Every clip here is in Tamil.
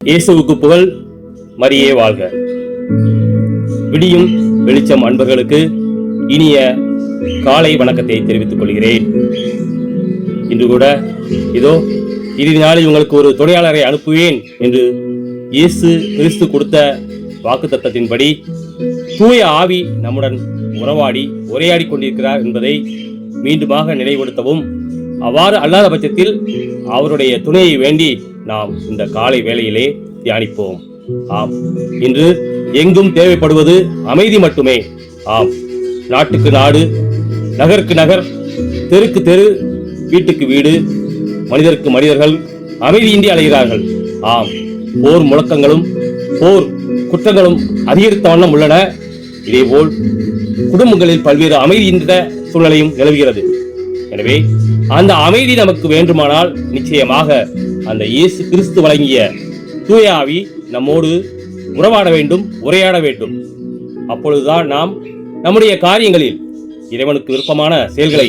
இயேசுவுக்கு புகழ், மரியே வாழ்க. விடியும் வெளிச்சம் அன்பர்களுக்கு இனிய காலை வணக்கத்தை தெரிவித்துக் கொள்கிறேன். இன்று கூட இதோ இறுதி நாளில் உங்களுக்கு ஒரு துணையாளரை அனுப்புவேன் என்று இயேசு கிறிஸ்து கொடுத்த வாக்குத்தத்தத்தின்படி தூய ஆவி நம்முடன் உறவாடி உரையாடி கொண்டிருக்கிறார் என்பதை மீண்டுமாக நினைவுபடுத்தவும், அவ்வாறு அல்லாத பட்சத்தில் அவருடைய துணையை வேண்டி நாம் இந்த காலை வேளையிலே தியானிப்போம். ஆம், இன்று எங்கும் தேவைப்படுவது அமைதி மட்டுமே. ஆம், நாட்டுக்கு நாடு, நகருக்கு நகர், தெருக்கு தெரு, வீட்டுக்கு வீடு, மனிதருக்கு மனிதர்கள் அமைதியின்றி அலைகிறார்கள். ஆம், போர் முழக்கங்களும் போர் குற்றங்களும் அதிகரித்த வண்ணம் உள்ளன. இதேபோல் குடும்பங்களில் பல்வேறு அமைதியின்ற சூழ்நிலையும் நிலவுகிறது. எனவே அந்த அமைதி நமக்கு வேண்டுமானால் நிச்சயமாக அந்த இயேசு கிறிஸ்து வழங்கிய தூய ஆவி நம்மோடு உறவாட வேண்டும், உரையாட வேண்டும். அப்பொழுதுதான் நாம் நம்முடைய காரியங்களில் இறைவனுக்கு விருப்பமான செயல்களை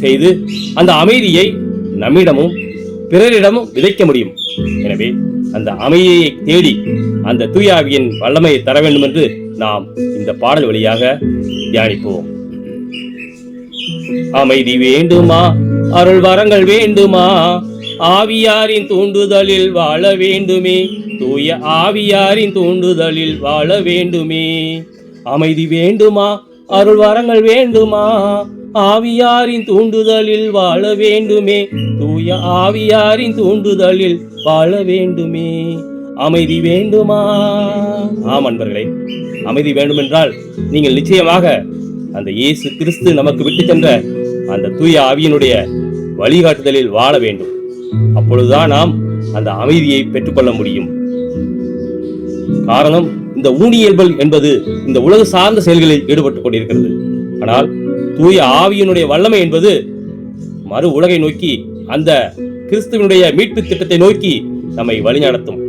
செய்து அந்த அமைதியை நம்மிடமும் பிறரிடமும் விதைக்க முடியும். எனவே அந்த அமைதியை தேடி அந்த தூய ஆவியின் வல்லமையை தர வேண்டும் என்று நாம் இந்த பாடல் வழியாக தியானிப்போம். அமைதி வேண்டுமா, அருள் வரங்கள் வேண்டுமா, ஆவியாரின் தூண்டுதலில் வாழ வேண்டுமே, தூய ஆவியாரின் தூண்டுதலில் வாழ வேண்டுமே. அமைதி வேண்டுமா, அருள் வரங்கள் வேண்டுமா, ஆவியாரின் தூண்டுதலில் வாழ வேண்டுமே, தூய ஆவியாரின் தூண்டுதலில் வாழ வேண்டுமே. அமைதி வேண்டுமா? ஆம் அன்பர்களே, அமைதி வேண்டுமென்றால் நீங்கள் நிச்சயமாக அந்த இயேசு கிறிஸ்து நமக்கு விட்டு சென்ற அந்த தூய ஆவியினுடைய வழிகாட்டுதலில் வாழ வேண்டும். அப்பொழுதுதான் நாம் அந்த அமைதியை பெற்றுக்கொள்ள முடியும். காரணம், இந்த ஊனியல்பல் என்பது இந்த உலக சார்ந்த செயல்களில் ஈடுபட்டுக் கொண்டிருக்கிறது. ஆனால் தூய ஆவியினுடைய வல்லமை என்பது மறு உலகை நோக்கி, அந்த கிறிஸ்துவனுடைய மீட்பு திட்டத்தை நோக்கி நம்மை வழிநடத்தும்.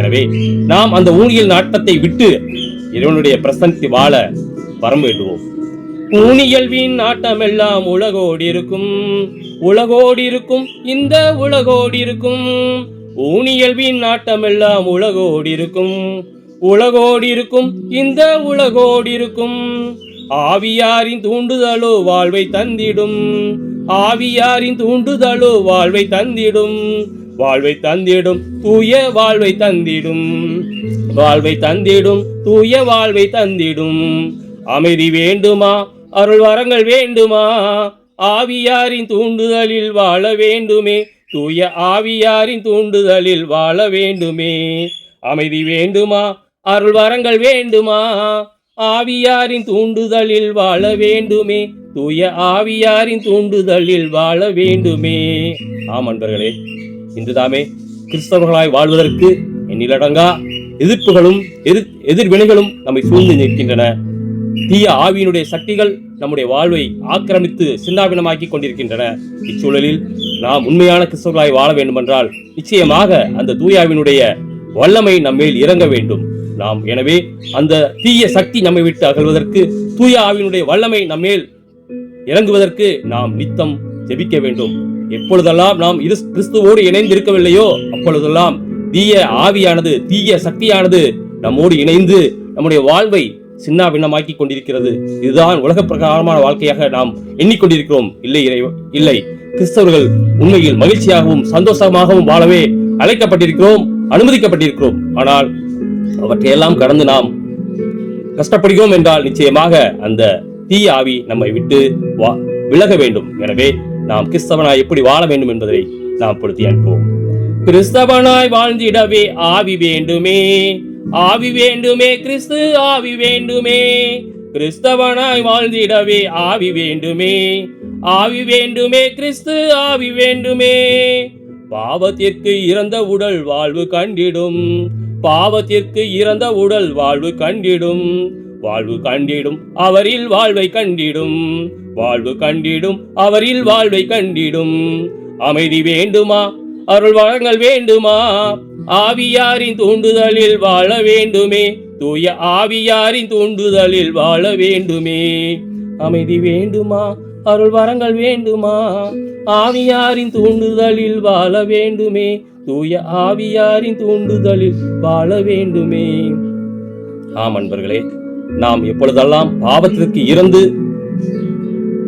எனவே நாம் அந்த ஊனியல் நாட்டத்தை விட்டு இறைவனுடைய பிரசன்னத்தை வாழ வரம் வேண்டுவோம். ஊனியல்வின் நாட்டமெல்லாம் உலகோடி இருக்கும், உலகோடி இருக்கும், இந்த உலகோடி இருக்கும். ஊனியல்வின் நாட்டமெல்லாம் உலகோடி இருக்கும், உலகோடி இருக்கும், இந்த உலகோடி இருக்கும். ஆவியாரின் தூண்டுதலோ வாழ்வை தந்திடும், ஆவியாரின் தூண்டுதலோ வாழ்வை தந்திடும், வாழ்வை தந்திடும், தூய வாழ்வை தந்திடும், வாழ்வை தந்திடும், தூய வாழ்வை தந்திடும். அமைதி வேண்டுமா, அருள் வரங்கள் வேண்டுமா, ஆவியாரின் தூண்டுதலில் வாழ வேண்டுமே, தூய ஆவியாரின் தூண்டுதலில் வாழ வேண்டுமே. அமைதி வேண்டுமா, அருள் வரங்கள் வேண்டுமா, ஆவியாரின் தூண்டுதலில் வாழ வேண்டுமே, தூய ஆவியாரின் தூண்டுதலில் வாழ வேண்டுமே. ஆம் அன்பர்களே, இன்றுதாமே கிறிஸ்தவர்களாய் வாழ்வதற்கு எண்ணிலடங்கா எதிர்ப்புகளும் எதிர்வினைகளும் நம்மை சூழ்ந்து நிற்கின்றன. தீய ஆவியினுடைய சக்திகள் நம்முடைய வாழ்வை ஆக்கிரமித்து சின்னாபினமாக்கி கொண்டிருக்கின்றன. இச்சூழலில் நாம் உண்மையான கிறிஸ்தவர்களாய் வாழ வேண்டுமென்றால் நிச்சயமாக அந்த தூயாவினுடைய வல்லமை நம்மேல் இறங்க வேண்டும். நாம் எனவே அந்த தீய சக்தி நம்மை விட்டு அகழ்வதற்கு, தூய ஆவியினுடைய வல்லமை நம்மேல் இறங்குவதற்கு நாம் நித்தம் ஜெபிக்க வேண்டும். எப்பொழுதெல்லாம் நாம் கிறிஸ்துவோடு இணைந்து இருக்கவில்லையோ அப்பொழுதெல்லாம் தீய ஆவியானது, தீய சக்தியானது நம்மோடு இணைந்து நம்முடைய வாழ்வை சின்ன பின்னமாக்கி கொண்டிருக்கிறது. இதுதான் உலக பிரகாரமான வாழ்க்கையாக நாம் எண்ணிக்கொண்டிருக்கிறோம். இல்லை, கிறிஸ்தவர்கள் உண்மையில் மகிழ்ச்சியாகவும் சந்தோஷமாகவும் வாழவே அழைக்கப்பட்டிருக்கிறோம், அனுமதிக்கப்பட்டிருக்கிறோம். ஆனால் அவற்றையெல்லாம் கடந்து நாம் கஷ்டப்படுகிறோம் என்றால் நிச்சயமாக அந்த தீய ஆவி நம்மை விட்டு விலக வேண்டும். எனவே நாம் கிறிஸ்தவனாய் எப்படி வாழ வேண்டும் என்பதை நாம் பொருத்தி அனுப்புவோம். கிறிஸ்தவனாய் வாழ்ந்திடவே ஆவி வேண்டுமே, ஆவி வேண்டுமே, கிறிஸ்து ஆவி வேண்டுமே. கிறிஸ்தவனாய் வாழ்ந்திடவே ஆவி வேண்டுமே, ஆவி வேண்டுமே, கிறிஸ்து ஆவி வேண்டுமே. பாவத்திற்கு இறந்த உடல் வாழ்வு கண்டிடும், பாவத்திற்கு இறந்த உடல் வாழ்வு கண்டிடும், வாழ்வு கண்டிடும், அவரில் வாழ்வை கண்டிடும், வாழ்வு கண்டிடும், அவரில் வாழ்வை கண்டிடும். அமைதி வேண்டுமா, அருள் வரங்கள் வேண்டுமா, ஆவியாரின் தூண்டுதலில் வாழ வேண்டுமே, தூய ஆவியாரின் தூண்டுதலில் வாழ வேண்டுமே. அமைதி வேண்டுமா, அருள் வரங்கள் வேண்டுமா, ஆவியாரின் தூண்டுதலில் வாழ வேண்டுமே, தூய ஆவியாரின் தூண்டுதலில் வாழ வேண்டுமே. ஆம் அன்பர்களே, நாம் எப்பொழுதெல்லாம் பாவத்திற்கு இறந்து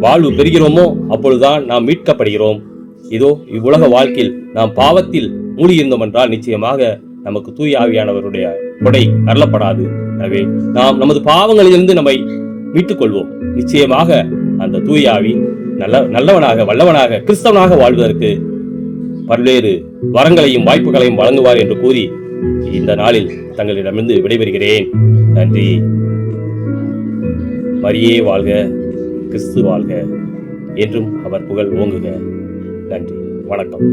வாழ்வு பெறுகிறோமோ அப்பொழுதுதான் நாம் மீட்கப்படுகிறோம். இதோ இவ்வுலக வாழ்க்கையில் நாம் பாவத்தில் மூழ்கியிருந்தோம் என்றால் நிச்சயமாக நமக்கு தூய ஆவியானவருடைய கொடை அருளப்படாது. எனவே நாம் நமது பாவங்களிலிருந்து நம்மை மீட்டுக் கொள்வோம். நிச்சயமாக அந்த தூய ஆவி நல்லவனாக வல்லவனாக கிறிஸ்தவனாக வாழ்வதற்கு பல்வேறு வரங்களையும் வாய்ப்புகளையும் வழங்குவார் என்று கூறி இந்த நாளில் தங்களிடமிருந்து விடைபெறுகிறேன். நன்றி. மரியே வாழ்க, கிறிஸ்து வாழ்க, என்றும் அவர் புகழ் ஓங்குக. நன்றி, வணக்கம்.